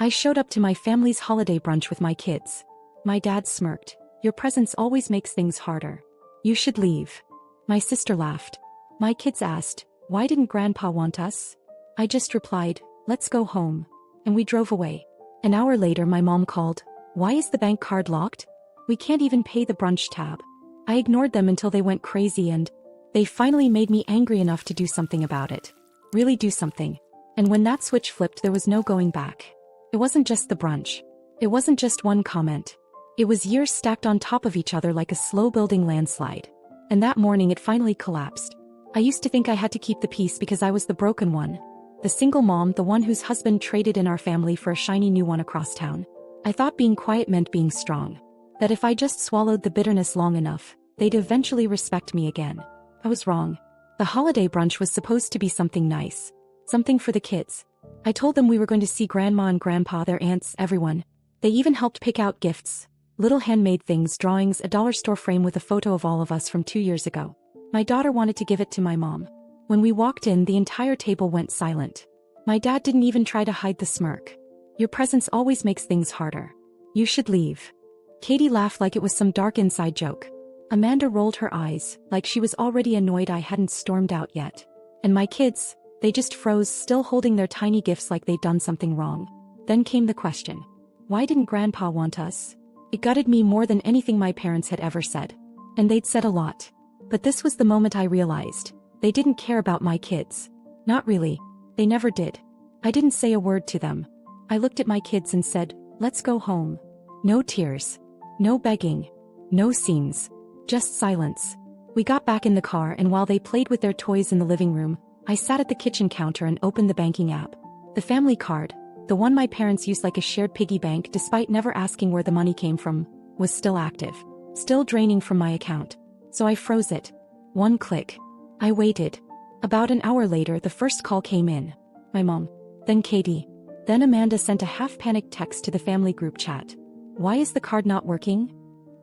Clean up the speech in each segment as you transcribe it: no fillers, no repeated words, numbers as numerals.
I showed up to my family's holiday brunch with my kids. My dad smirked. Your presence always makes things harder. You should leave. My sister laughed. My kids asked, why didn't Grandpa want us? I just replied, let's go home. And we drove away. An hour later my mom called. Why is the bank card locked? We can't even pay the brunch tab. I ignored them until they went crazy and they finally made me angry enough to do something about it. Really do something. And when that switch flipped there was no going back. It wasn't just the brunch. It wasn't just one comment. It was years stacked on top of each other like a slow-building landslide. And that morning it finally collapsed. I used to think I had to keep the peace because I was the broken one. The single mom, the one whose husband traded in our family for a shiny new one across town. I thought being quiet meant being strong. That if I just swallowed the bitterness long enough, they'd eventually respect me again. I was wrong. The holiday brunch was supposed to be something nice. Something for the kids. I told them we were going to see Grandma and Grandpa, their aunts, everyone. They even helped pick out gifts. Little handmade things, drawings, a dollar store frame with a photo of all of us from 2 years ago. My daughter wanted to give it to my mom. When we walked in, the entire table went silent. My dad didn't even try to hide the smirk. Your presence always makes things harder. You should leave. Katie laughed like it was some dark inside joke. Amanda rolled her eyes, like she was already annoyed I hadn't stormed out yet. And my kids, they just froze, still holding their tiny gifts like they'd done something wrong. Then came the question. Why didn't Grandpa want us? It gutted me more than anything my parents had ever said. And they'd said a lot. But this was the moment I realized. They didn't care about my kids. Not really. They never did. I didn't say a word to them. I looked at my kids and said, let's go home. No tears. No begging. No scenes. Just silence. We got back in the car and while they played with their toys in the living room, I sat at the kitchen counter and opened the banking app. The family card, the one my parents used like a shared piggy bank despite never asking where the money came from, was still active. Still draining from my account. So I froze it. One click. I waited. About an hour later the first call came in. My mom. Then Katie. Then Amanda sent a half-panicked text to the family group chat. Why is the card not working?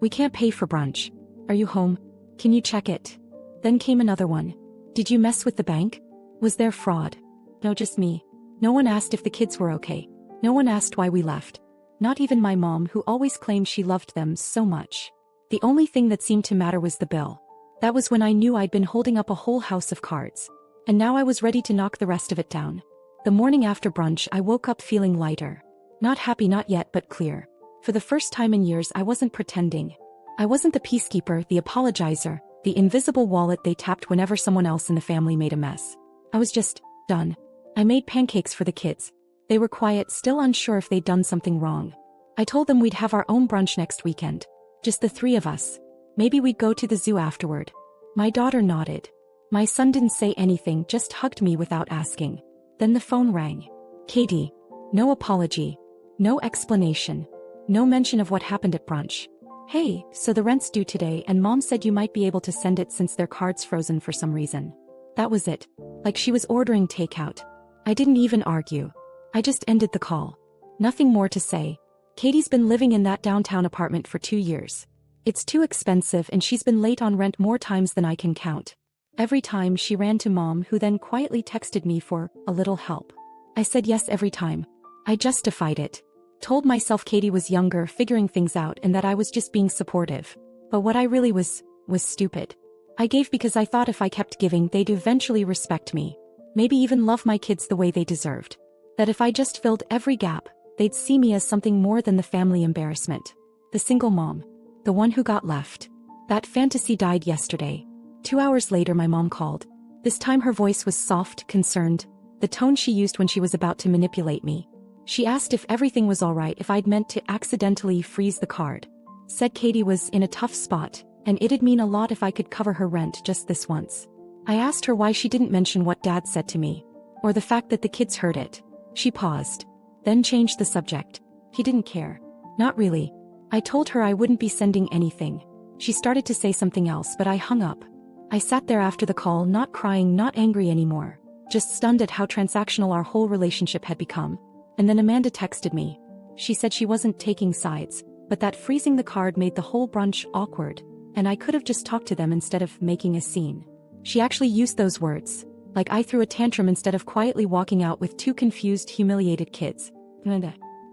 We can't pay for brunch. Are you home? Can you check it? Then came another one. Did you mess with the bank? Was there fraud? No, just me. No one asked if the kids were okay. No one asked why we left. Not even my mom, who always claimed she loved them so much. The only thing that seemed to matter was the bill. That was when I knew I'd been holding up a whole house of cards. And now I was ready to knock the rest of it down. The morning after brunch I woke up feeling lighter. Not happy, not yet, but clear. For the first time in years I wasn't pretending. I wasn't the peacekeeper, the apologizer, the invisible wallet they tapped whenever someone else in the family made a mess. I was just done. I made pancakes for the kids. They were quiet, still unsure if they'd done something wrong. I told them we'd have our own brunch next weekend. Just the three of us. Maybe we'd go to the zoo afterward. My daughter nodded. My son didn't say anything, just hugged me without asking. Then the phone rang. Katie. No apology. No explanation. No mention of what happened at brunch. Hey, so the rent's due today and Mom said you might be able to send it since their card's frozen for some reason. That was it. Like she was ordering takeout. I didn't even argue. I just ended the call. Nothing more to say. Katie's been living in that downtown apartment for 2 years. It's too expensive and she's been late on rent more times than I can count. Every time she ran to Mom, who then quietly texted me for a little help. I said yes every time. I justified it. Told myself Katie was younger, figuring things out, and that I was just being supportive. But what I really was stupid. I gave because I thought if I kept giving they'd eventually respect me. Maybe even love my kids the way they deserved. That if I just filled every gap, they'd see me as something more than the family embarrassment. The single mom. The one who got left. That fantasy died yesterday. 2 hours later my mom called. This time her voice was soft, concerned. The tone she used when she was about to manipulate me. She asked if everything was alright, if I'd meant to accidentally freeze the card. Said Katie was in a tough spot, and it'd mean a lot if I could cover her rent just this once. I asked her why she didn't mention what Dad said to me. Or the fact that the kids heard it. She paused. Then changed the subject. He didn't care. Not really. I told her I wouldn't be sending anything. She started to say something else, but I hung up. I sat there after the call, not crying, not angry anymore. Just stunned at how transactional our whole relationship had become. And then Amanda texted me. She said she wasn't taking sides, but that freezing the card made the whole brunch awkward, and I could have just talked to them instead of making a scene. She actually used those words. Like I threw a tantrum instead of quietly walking out with 2 confused, humiliated kids.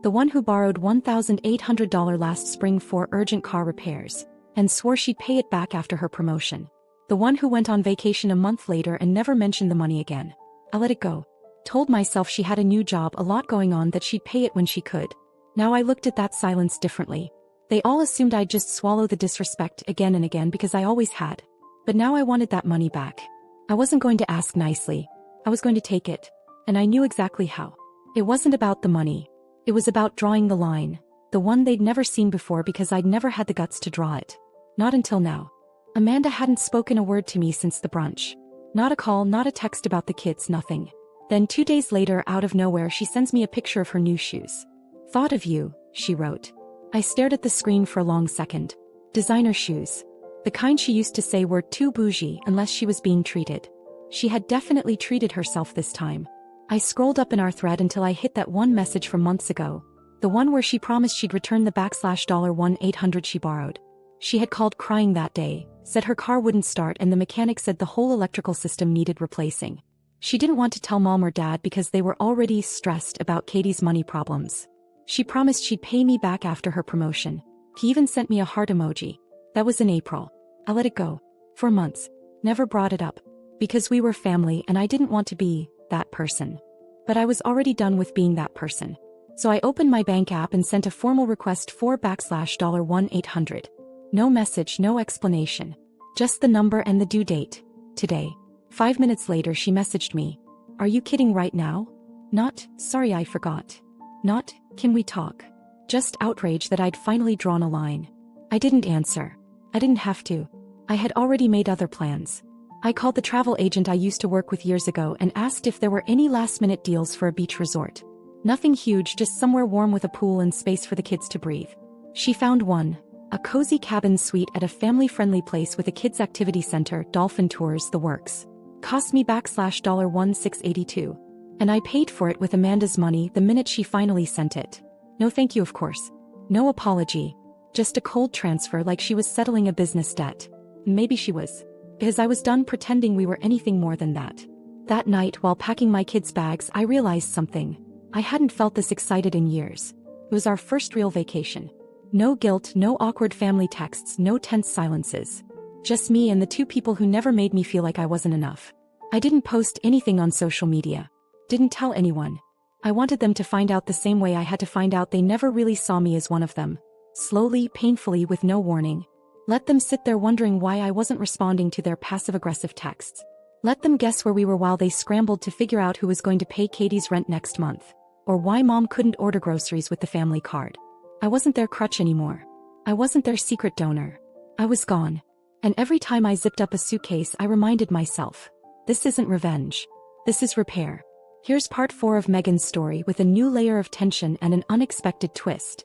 The one who borrowed $1,800 last spring for urgent car repairs, and swore she'd pay it back after her promotion. The one who went on vacation a month later and never mentioned the money again. I let it go. Told myself she had a new job, a lot going on, that she'd pay it when she could. Now I looked at that silence differently. They all assumed I'd just swallow the disrespect again and again because I always had. But now I wanted that money back. I wasn't going to ask nicely. I was going to take it. And I knew exactly how. It wasn't about the money. It was about drawing the line. The one they'd never seen before because I'd never had the guts to draw it. Not until now. Amanda hadn't spoken a word to me since the brunch. Not a call, not a text about the kids, nothing. Then 2 days later, out of nowhere, she sends me a picture of her new shoes. "Thought of you," she wrote. I stared at the screen for a long second. Designer shoes. The kind she used to say were too bougie unless she was being treated. She had definitely treated herself this time. I scrolled up in our thread until I hit that one message from months ago. The one where she promised she'd return the $1-800 she borrowed. She had called crying that day, said her car wouldn't start and the mechanic said the whole electrical system needed replacing. She didn't want to tell mom or dad because they were already stressed about Katie's money problems. She promised she'd pay me back after her promotion. He even sent me a heart emoji. That was in April. I let it go. For months. Never brought it up. Because we were family and I didn't want to be that person. But I was already done with being that person. So I opened my bank app and sent a formal request for $1-800. No message, no explanation. Just the number and the due date. Today. 5 minutes later she messaged me. "Are you kidding right now?" Not, "Sorry I forgot." Not, "Can we talk?" Just outrage that I'd finally drawn a line. I didn't answer. I didn't have to. I had already made other plans. I called the travel agent I used to work with years ago and asked if there were any last-minute deals for a beach resort. Nothing huge, just somewhere warm with a pool and space for the kids to breathe. She found one. A cozy cabin suite at a family-friendly place with a kids' activity center, dolphin tours, the works. Cost me $1,682. And I paid for it with Amanda's money the minute she finally sent it. No thank you, of course. No apology. Just a cold transfer like she was settling a business debt. Maybe she was. Because I was done pretending we were anything more than that. That night, while packing my kids' bags, I realized something. I hadn't felt this excited in years. It was our first real vacation. No guilt, no awkward family texts, no tense silences. Just me and the two people who never made me feel like I wasn't enough. I didn't post anything on social media. Didn't tell anyone. I wanted them to find out the same way I had to find out they never really saw me as one of them. Slowly, painfully, with no warning. Let them sit there wondering why I wasn't responding to their passive-aggressive texts. Let them guess where we were while they scrambled to figure out who was going to pay Katie's rent next month. Or why mom couldn't order groceries with the family card. I wasn't their crutch anymore. I wasn't their secret donor. I was gone. And every time I zipped up a suitcase I reminded myself. This isn't revenge. This is repair. Here's part 4 of Megan's story with a new layer of tension and an unexpected twist.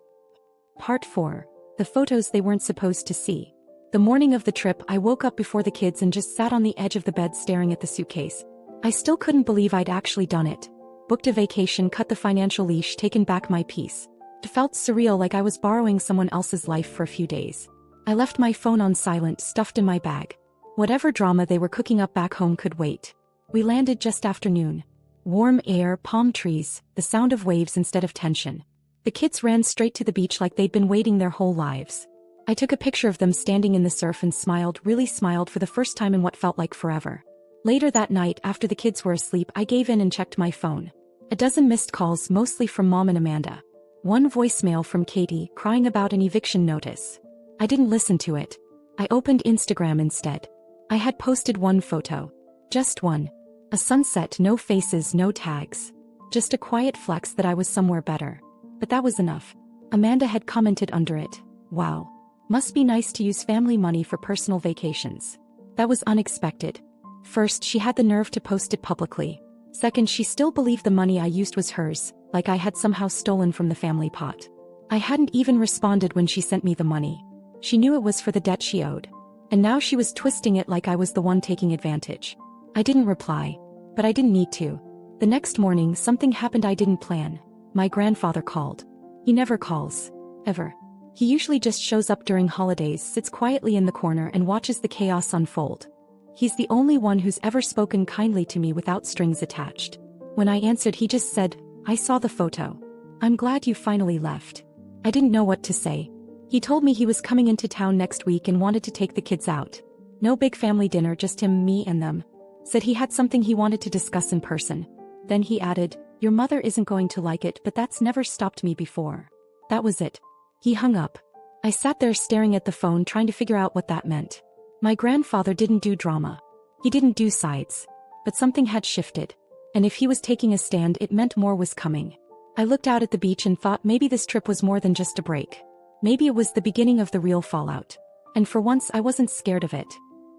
Part 4. The photos they weren't supposed to see. The morning of the trip, I woke up before the kids and just sat on the edge of the bed staring at the suitcase. I still couldn't believe I'd actually done it. Booked a vacation, cut the financial leash, taken back my peace. It felt surreal, like I was borrowing someone else's life for a few days. I left my phone on silent, stuffed in my bag. Whatever drama they were cooking up back home could wait. We landed just after noon. Warm air, palm trees, the sound of waves instead of tension. The kids ran straight to the beach like they'd been waiting their whole lives. I took a picture of them standing in the surf and smiled, really smiled for the first time in what felt like forever. Later that night, after the kids were asleep, I gave in and checked my phone. A dozen missed calls, mostly from mom and Amanda. One voicemail from Katie, crying about an eviction notice. I didn't listen to it. I opened Instagram instead. I had posted one photo. Just one. A sunset, no faces, no tags. Just a quiet flex that I was somewhere better. But that was enough. Amanda had commented under it. Wow. Must be nice to use family money for personal vacations. That was unexpected. First, she had the nerve to post it publicly. Second, she still believed the money I used was hers, like I had somehow stolen from the family pot. I hadn't even responded when she sent me the money. She knew it was for the debt she owed. And now she was twisting it like I was the one taking advantage. I didn't reply. But I didn't need to. The next morning, something happened I didn't plan. My grandfather called. He never calls. Ever. He usually just shows up during holidays, sits quietly in the corner and watches the chaos unfold. He's the only one who's ever spoken kindly to me without strings attached. When I answered, he just said, "I saw the photo." I'm glad you finally left. I didn't know what to say. He told me he was coming into town next week and wanted to take the kids out. No big family dinner, just him, me, and them. Said he had something he wanted to discuss in person. Then he added, "Your mother isn't going to like it, but that's never stopped me before." That was it. He hung up. I sat there staring at the phone, trying to figure out what that meant. My grandfather didn't do drama. He didn't do sides. But something had shifted. And if he was taking a stand, it meant more was coming. I looked out at the beach and thought maybe this trip was more than just a break. Maybe it was the beginning of the real fallout. And for once I wasn't scared of it.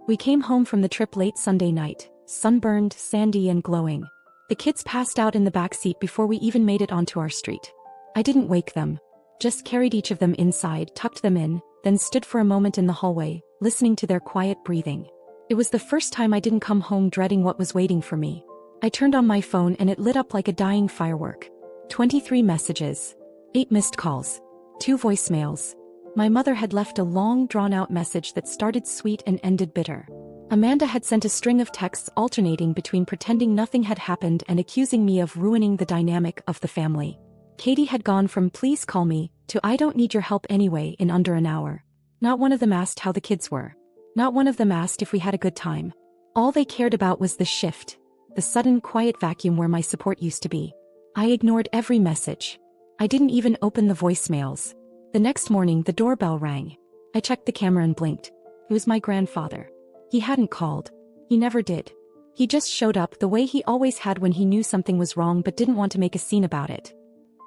We came home from the trip late Sunday night, sunburned, sandy, and glowing. The kids passed out in the back seat before we even made it onto our street. I didn't wake them. Just carried each of them inside, tucked them in, then stood for a moment in the hallway, listening to their quiet breathing. It was the first time I didn't come home dreading what was waiting for me. I turned on my phone and it lit up like a dying firework. 23 messages. 8 missed calls. 2 voicemails. My mother had left a long, drawn-out message that started sweet and ended bitter. Amanda had sent a string of texts alternating between pretending nothing had happened and accusing me of ruining the dynamic of the family. Katie had gone from "please call me" to "I don't need your help anyway" in under an hour. Not one of them asked how the kids were. Not one of them asked if we had a good time. All they cared about was the shift, the sudden quiet vacuum where my support used to be. I ignored every message. I didn't even open the voicemails. The next morning, the doorbell rang. I checked the camera and blinked. It was my grandfather. He hadn't called. He never did. He just showed up the way he always had when he knew something was wrong but didn't want to make a scene about it.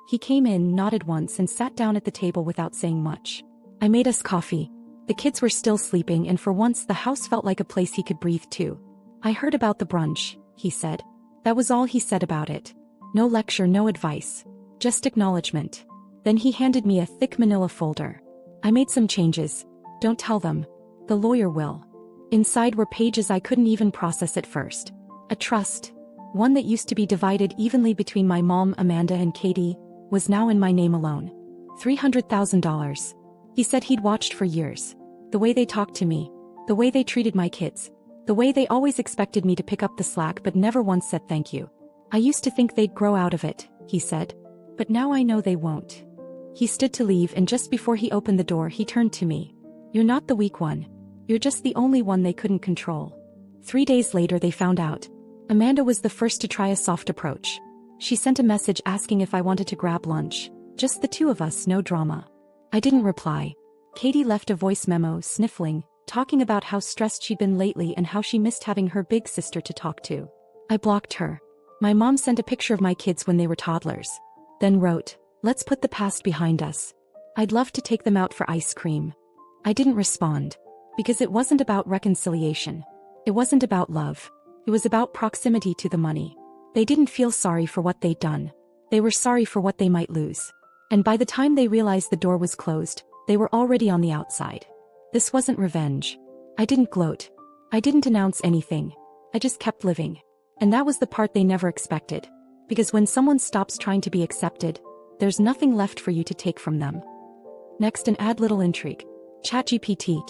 He came in, nodded once, and sat down at the table without saying much. I made us coffee. The kids were still sleeping, and for once the house felt like a place he could breathe to. "I heard about the brunch," he said. That was all he said about it. No lecture, no advice. Just acknowledgement. Then he handed me a thick manila folder. "I made some changes. Don't tell them. The lawyer will." Inside were pages I couldn't even process at first. A trust, one that used to be divided evenly between my mom, Amanda, and Katie, was now in my name alone. $300,000. He said he'd watched for years. The way they talked to me. The way they treated my kids. The way they always expected me to pick up the slack but never once said thank you. "I used to think they'd grow out of it," he said. "But now I know they won't." He stood to leave, and just before he opened the door he turned to me. "You're not the weak one. You're just the only one they couldn't control." 3 days later they found out. Amanda was the first to try a soft approach. She sent a message asking if I wanted to grab lunch. Just the two of us, no drama. I didn't reply. Katie left a voice memo, sniffling, talking about how stressed she'd been lately and how she missed having her big sister to talk to. I blocked her. My mom sent a picture of my kids when they were toddlers. Then wrote, "Let's put the past behind us. I'd love to take them out for ice cream." I didn't respond. Because it wasn't about reconciliation. It wasn't about love. It was about proximity to the money. They didn't feel sorry for what they'd done. They were sorry for what they might lose. And by the time they realized the door was closed, they were already on the outside. This wasn't revenge. I didn't gloat. I didn't announce anything. I just kept living. And that was the part they never expected. Because when someone stops trying to be accepted, there's nothing left for you to take from them. Next, and add little intrigue. ChatGPT.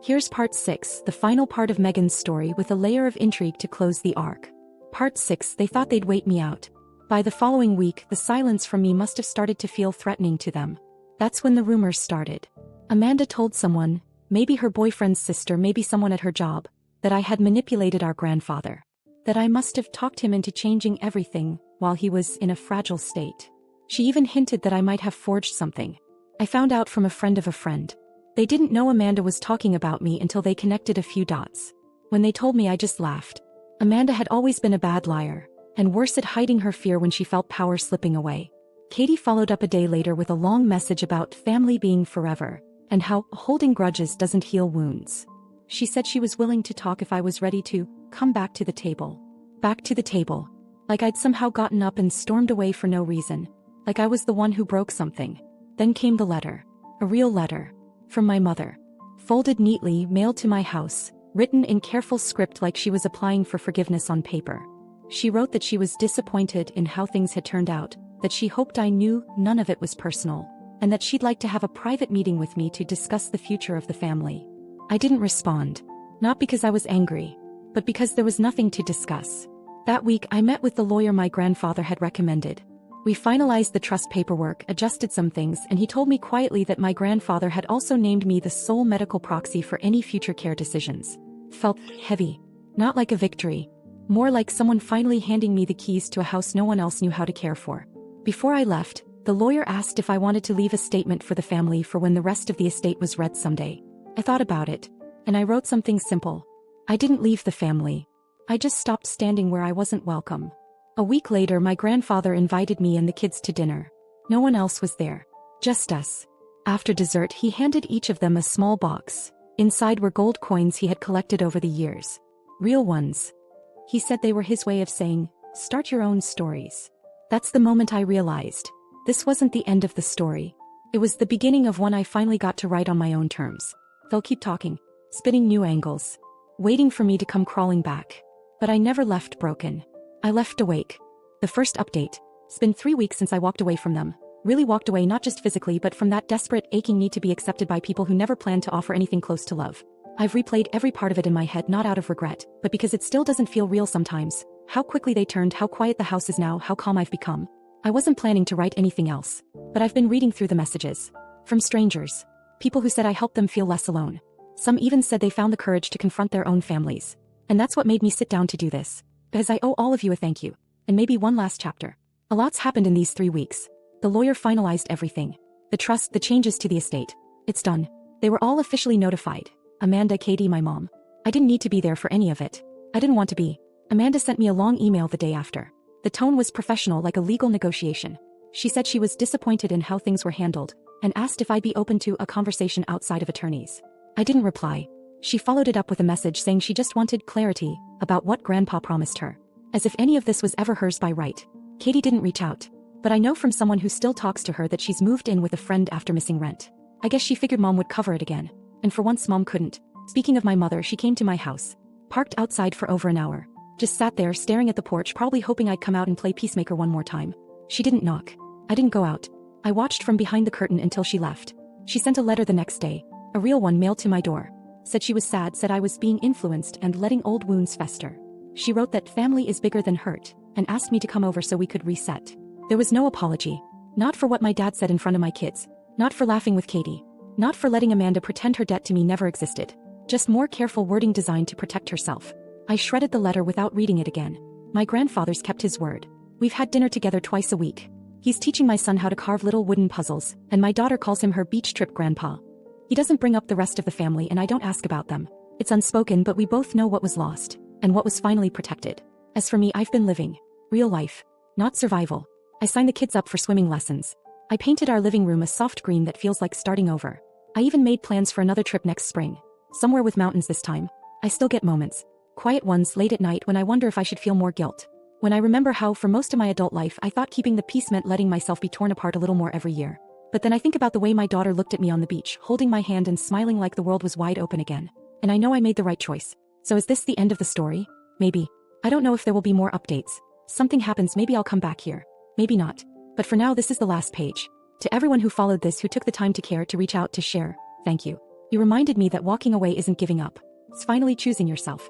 Here's part 6, the final part of Megan's story with a layer of intrigue to close the arc. Part 6, they thought they'd wait me out. By the following week, the silence from me must have started to feel threatening to them. That's when the rumors started. Amanda told someone, maybe her boyfriend's sister, maybe someone at her job, that I had manipulated our grandfather. That I must have talked him into changing everything while he was in a fragile state. She even hinted that I might have forged something. I found out from a friend of a friend. They didn't know Amanda was talking about me until they connected a few dots. When they told me, I just laughed. Amanda had always been a bad liar, and worse at hiding her fear when she felt power slipping away. Katie followed up a day later with a long message about family being forever, and how holding grudges doesn't heal wounds. She said she was willing to talk if I was ready to come back to the table. Back to the table. Like I'd somehow gotten up and stormed away for no reason. Like I was the one who broke something. Then came the letter. A real letter. From my mother. Folded neatly, mailed to my house. Written in careful script like she was applying for forgiveness on paper. She wrote that she was disappointed in how things had turned out, that she hoped I knew none of it was personal, and that she'd like to have a private meeting with me to discuss the future of the family. I didn't respond. Not because I was angry, but because there was nothing to discuss. That week I met with the lawyer my grandfather had recommended. We finalized the trust paperwork, adjusted some things, and he told me quietly that my grandfather had also named me the sole medical proxy for any future care decisions. Felt heavy. Not like a victory. More like someone finally handing me the keys to a house no one else knew how to care for. Before I left, the lawyer asked if I wanted to leave a statement for the family for when the rest of the estate was read someday. I thought about it, and I wrote something simple. I didn't leave the family. I just stopped standing where I wasn't welcome. A week later, my grandfather invited me and the kids to dinner. No one else was there. Just us. After dessert, he handed each of them a small box. Inside were gold coins he had collected over the years. Real ones. He said they were his way of saying, "Start your own stories." That's the moment I realized. This wasn't the end of the story. It was the beginning of one I finally got to write on my own terms. They'll keep talking, spinning new angles, waiting for me to come crawling back. But I never left broken. I left awake. The first update. It's been 3 weeks since I walked away from them. Really walked away, not just physically but from that desperate, aching need to be accepted by people who never planned to offer anything close to love. I've replayed every part of it in my head, not out of regret, but because it still doesn't feel real sometimes. How quickly they turned, how quiet the house is now, how calm I've become. I wasn't planning to write anything else, but I've been reading through the messages. From strangers. People who said I helped them feel less alone. Some even said they found the courage to confront their own families. And that's what made me sit down to do this. Because I owe all of you a thank you. And maybe one last chapter. A lot's happened in these 3 weeks. The lawyer finalized everything. The trust, the changes to the estate. It's done. They were all officially notified. Amanda, Katie, my mom. I didn't need to be there for any of it. I didn't want to be. Amanda sent me a long email the day after. The tone was professional, like a legal negotiation. She said she was disappointed in how things were handled, and asked if I'd be open to a conversation outside of attorneys. I didn't reply. She followed it up with a message saying she just wanted clarity about what Grandpa promised her. As if any of this was ever hers by right. Katie didn't reach out. But I know from someone who still talks to her that she's moved in with a friend after missing rent. I guess she figured Mom would cover it again. And for once Mom couldn't. Speaking of my mother, she came to my house. Parked outside for over an hour. Just sat there staring at the porch, probably hoping I'd come out and play peacemaker one more time. She didn't knock. I didn't go out. I watched from behind the curtain until she left. She sent a letter the next day. A real one mailed to my door. Said she was sad, said I was being influenced and letting old wounds fester. She wrote that family is bigger than hurt, and asked me to come over so we could reset. There was no apology. Not for what my dad said in front of my kids. Not for laughing with Katie. Not for letting Amanda pretend her debt to me never existed. Just more careful wording designed to protect herself. I shredded the letter without reading it again. My grandfather's kept his word. We've had dinner together twice a week. He's teaching my son how to carve little wooden puzzles, and my daughter calls him her beach trip grandpa. He doesn't bring up the rest of the family and I don't ask about them. It's unspoken, but we both know what was lost, and what was finally protected. As for me, I've been living. Real life. Not survival. I signed the kids up for swimming lessons. I painted our living room a soft green that feels like starting over. I even made plans for another trip next spring. Somewhere with mountains this time. I still get moments. Quiet ones late at night when I wonder if I should feel more guilt. When I remember how for most of my adult life I thought keeping the peace meant letting myself be torn apart a little more every year. But then I think about the way my daughter looked at me on the beach, holding my hand and smiling like the world was wide open again. And I know I made the right choice. So is this the end of the story? Maybe. I don't know if there will be more updates. Something happens, maybe I'll come back here. Maybe not. But for now, this is the last page. To everyone who followed this, who took the time to care, to reach out, to share, thank you. You reminded me that walking away isn't giving up. It's finally choosing yourself.